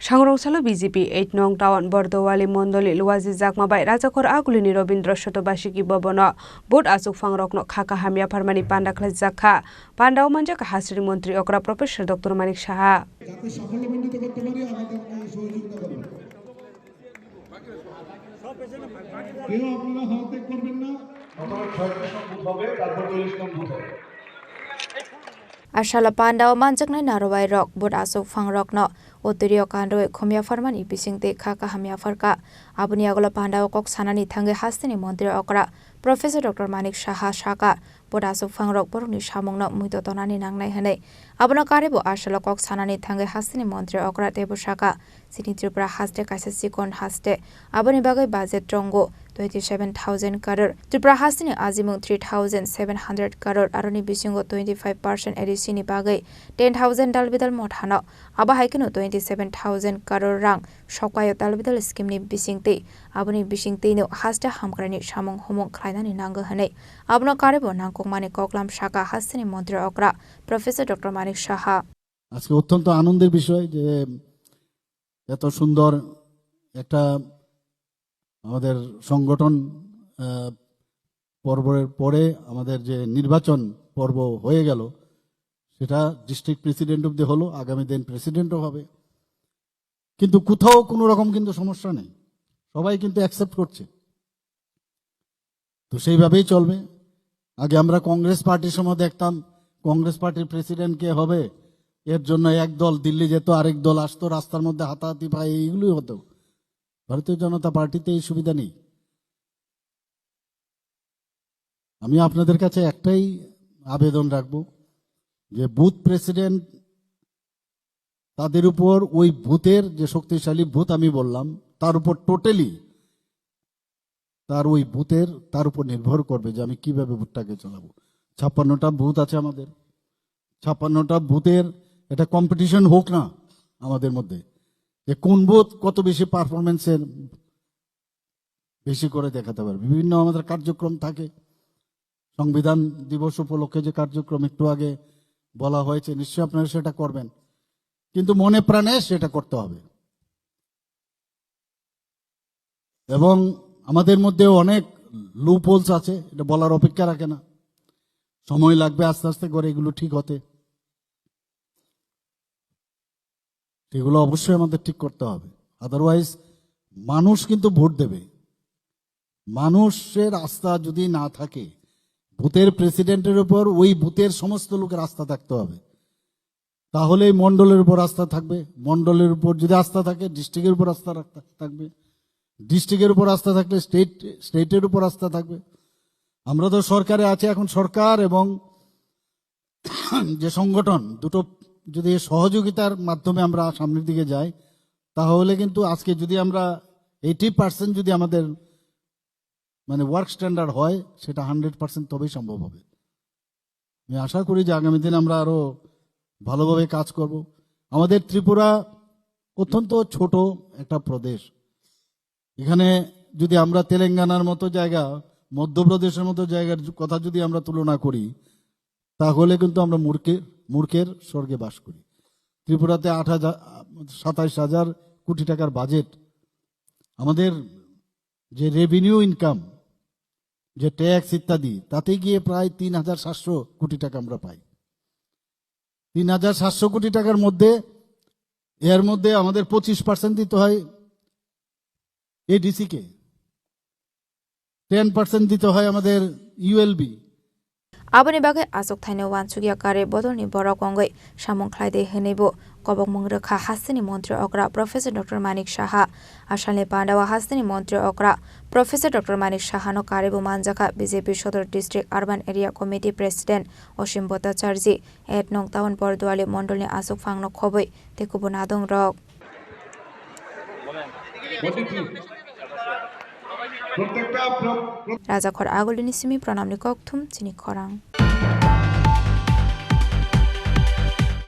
Sangrongsalu BJP 8 nong Tawan Bordowali Mondoli Luwazi Jakmabai Rajakor Agulini Robindra Shotobashiki Bobono Bot Asuk Fangrokno Khaka Hamia Parmani Panda Klas Jakha Pandao Manjaka Hasri Montri Okra Professor Dr. Manik Shaha Ashala Pandao Manjakna Narowai Rock Bot Asuk Fangrokno Otirio Kando Khomia Farman Ipisingte Khaka Hamia Farka Abuni Agola Pandao Kok Sanani Thange Hastini Montri Okra Professor Dr. Manik Shaha Shaka Bot Asuk Fangrok Boruni Shamongno Muito Tonani Nangnai Hane Abuna Karebo Ashala Kok Sanani Thange Hastini Montri Okra Tebu Shaka Sini Tripura Haste Kaisa Sikon Haste Abuni Bagai Budget Trongo 27,000 crore Tripura Hastini Azimung 3,700 crore Aroni Bisingo 25% Edisini Bagai 10,000 Dalbidal Mothano Aba Haikino 27,000 crore rang Shokayo Dalbidal scheme ni Bisingte Abuni Bisingte no Hasta Hamkrani Shamong Homong Klainani Nango Hane Abuna Karebo Nangkong Mani Koklam Shaka Hastini Montri Okra Professor Dr. Manik Shaha আজকে অত্যন্ত আনন্দের বিষয় যে এত সুন্দর একটা আমাদের সংগঠন পর্বের পরে আমাদের যে নির্বাচন পর্ব হয়ে গেল সেটা ডিস্ট্রিক্ট প্রেসিডেন্ট অবধি হলো আগামী দিন প্রেসিডেন্টও হবে কিন্তু কোথাও কোনো রকম কিন্তু সমস্যা নেই সবাই কিন্তু অ্যাকসেপ্ট করছে তো সেইভাবেই চলবে আগে আমরা কংগ্রেস পার্টির সময় দেখতাম কংগ্রেস পার্টির প্রেসিডেন্ট কে হবে এর জন্য এক দল দিল্লি যেত আরেক দল আসতো রাস্তার মধ্যে হাতাহাতি পায় এইগুলোই হতো ভারতীয় জনতা পার্টিতে এই সুবিধা নেই আমি আপনাদের কাছে একটাই আবেদন রাখব যে বুথ প্রেসিডেন্ট তাদের উপর ওই বুথের যে শক্তিশালী বুথ আমি বললাম তার উপর টোটালি তার উপর নির্ভর করবে যে আমি কিভাবে বুথটাকে চালাবো 56টা বুথ আছে আমাদের 56টা বুথের এটা কম্পিটিশন হোক না আমাদের মধ্যে যে কোন বুথ কত বেশি পারফরমেন্সের বেশি করে দেখাতে পারবে বিভিন্ন আমাদের কার্যক্রম থাকে সংবিধান দিবস উপলক্ষে যে কার্যক্রম একটু আগে বলা হয়েছে নিশ্চয়ই আপনারা সেটা করবেন কিন্তু মনে প্রাণে সেটা করতে হবে এবং আমাদের মধ্যে অনেক লুপ হোলস আছে এটা বলার অপেক্ষা রাখে না সময় লাগবে আস্তে আস্তে করে এগুলো ঠিক হতে এগুলো অবশ্যই আমাদের ঠিক করতে হবে আদারওয়াইজ মানুষ কিন্তু ভোট দেবে মানুষের আস্থা যদি না থাকে বুথের প্রেসিডেন্টের উপর ওই বুথের সমস্ত লোকের আস্থা থাকতে হবে তাহলে মণ্ডলের উপর আস্থা থাকবে মণ্ডলের উপর যদি আস্থা থাকে ডিস্ট্রিক্টের উপর আস্থা থাকবে ডিস্ট্রিক্টের উপর আস্থা থাকলে স্টেটের উপর আস্থা থাকবে আমরা তো সরকারে আছি এখন সরকার এবং যে সংগঠন দুটো যদি সহযোগিতার মাধ্যমে আমরা সামনের দিকে যাই তাহলে কিন্তু আজকে যদি আমরা 80% যদি আমাদের মানে ওয়ার্ক স্ট্যান্ডার্ড হয় সেটা 100% তবেই সম্ভব হবে আমি আশা করি যে আগামী দিনে আমরা আরো ভালোভাবে কাজ করব আমাদের ত্রিপুরা অত্যন্ত ছোট একটা প্রদেশ এখানে যদি আমরা তেলেঙ্গানার মতো জায়গা মধ্যপ্রদেশের মতো জায়গার কথা যদি আমরা তুলনা করি তাহলে কিন্তু আমরা মূর্খের স্বর্গে বাস করি ত্রিপুরাতে 27,000 কোটি টাকার বাজেট আমাদের যে রেভিনিউ ইনকাম যে ট্যাক্স ইত্যাদি তাতে গিয়ে প্রায় 3,700 কোটি টাকা আমরা পাই 3,700 কোটি টাকার মধ্যে এর মধ্যে আমাদের 25% দিতে হয় এডিসি কে 10% দিতে হয় আমাদের ULB Aboni bagai asok thaino wan sugya kare bodolni borok ongoi samong khlaide henebo kobok mungrekha hastini montri okra Professor Dr. Manik Shaha Ashalne Pandawa hastini montri okra Professor Dr. Manik Shaha no karebo manjaka BJP Sodor District Urban Area Committee President Oshim Bhattacharjee 8 nong Tawan Bordowali Mondolni asok phangno khoboi tekubo nadong rok Rajakor Agulini Simi Pranamni Kokthum Chini Khorang